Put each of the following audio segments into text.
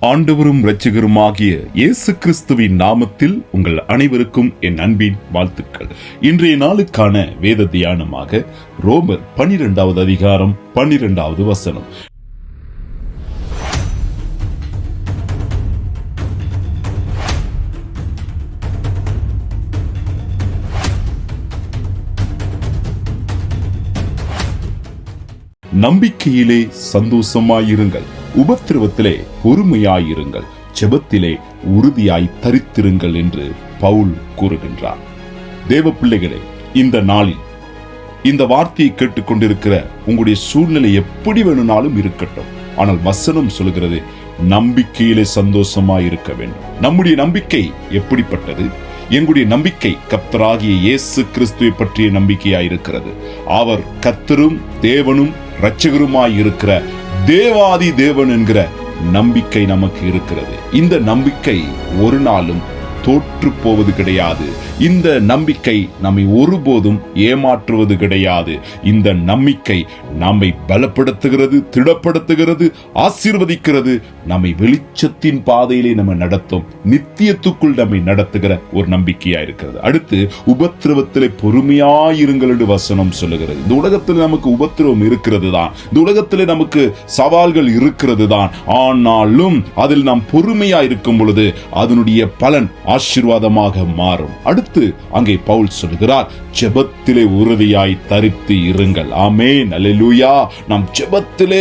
ஆண்டவரும் இரட்சகருமாகிய இயேசு கிறிஸ்துவின் நாமத்தில் உங்கள் அனைவருக்கும் என் அன்பின் வாழ்த்துக்கள். இன்றைய நாளுக்கான வேத தியானமாக ரோமர் 12வது அதிகாரம் 12வது வசனம். நம்பிக்கையிலே சந்தோஷமாயிருங்கள், உபத்திரவத்திலே பொறுமையாயிருங்கள், ஜெபத்திலே உறுதியாய் தரித்திருங்கள் என்று பவுல் கூறுகின்றார். தேவ பிள்ளைகளே, இந்த நாளில் இந்த வார்த்தையை கேட்டுக்கொண்டிருக்கிற உங்களுடைய சூழ்நிலை எப்படி வேணும்னாலும் இருக்கட்டும், ஆனால் வசனம் சொல்கிறது நம்பிக்கையிலே சந்தோஷமாயிருக்க வேண்டும். நம்முடைய நம்பிக்கை எப்படிப்பட்டது? எங்களுடைய நம்பிக்கை கர்த்தராகிய இயேசு கிறிஸ்துவை பற்றிய நம்பிக்கையாயிருக்கிறது. அவர் கர்த்தரும் தேவனும் இரட்சகருமாய் இருக்கிற தேவாதி தேவன் என்கிற நம்பிக்கை நமக்கு இருக்கிறது. இந்த நம்பிக்கை ஒரு நாளும் தோற்று போவது கிடையாது. இந்த நம்பிக்கை நம்மை ஒருபோதும் ஏமாற்றுவது கிடையாது. இந்த நம்பிக்கை நம்மை பலப்படுத்துகிறது, திடப்படுத்துகிறது, ஆசீர்வதிக்கிறது, நம்மை வெளிச்சத்தின் பாதையிலே நம்ம நடத்தும், நித்தியத்துக்குள் நம்மை நடத்துகிற ஒரு நம்பிக்கையா இருக்கிறது. அடுத்து உபத்திரவத்திலே பொறுமையாயிருங்கள் என்று வசனம் சொல்லுகிறது. இந்த உலகத்தில் நமக்கு உபத்திரவம் இருக்கிறது தான், இந்த உலகத்திலே நமக்கு சவால்கள் இருக்கிறது தான். ஆனாலும் அதில் நாம் பொறுமையா இருக்கும் பொழுது அதனுடைய பலன் ஆசீர்வாதமாக மாறும். அடுத்து அங்கே பவுல் சொல்கிறார், ஜெபத்திலே உறுதியாய் தரித்து இருங்கள். ஆமென், அல்லேலூயா. நாம் ஜெபத்திலே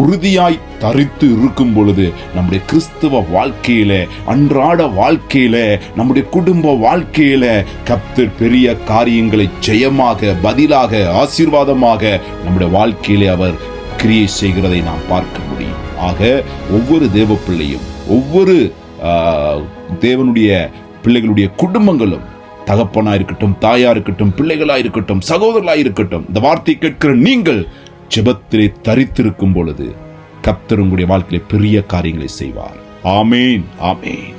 உறுதியாய் தரித்து இருக்கும் பொழுது நம்முடைய கிறிஸ்தவ வாழ்க்கையில, அன்றாட வாழ்க்கையில, நம்முடைய குடும்ப வாழ்க்கையில கர்த்தர் பெரிய காரியங்களை ஜெயமாக, பதிலாக, ஆசீர்வாதமாக நம்முடைய வாழ்க்கையிலே அவர் கிரியை செய்கிறதை நாம் பார்க்க முடியும். ஆக ஒவ்வொரு தேவ பிள்ளையும், ஒவ்வொரு தேவனுடைய பிள்ளைகளுடைய குடும்பங்களும், தகப்பனா இருக்கட்டும், தாயா இருக்கட்டும், பிள்ளைகளா இருக்கட்டும், சகோதரர்களா இருக்கட்டும், இந்த வார்த்தை கேட்கிற நீங்கள் ஜெபத்திலே தரித்திருக்கும் பொழுது கர்த்தர் உங்களுடைய வாழ்க்கையிலே பெரிய காரியங்களை செய்வார். ஆமேன், ஆமேன்.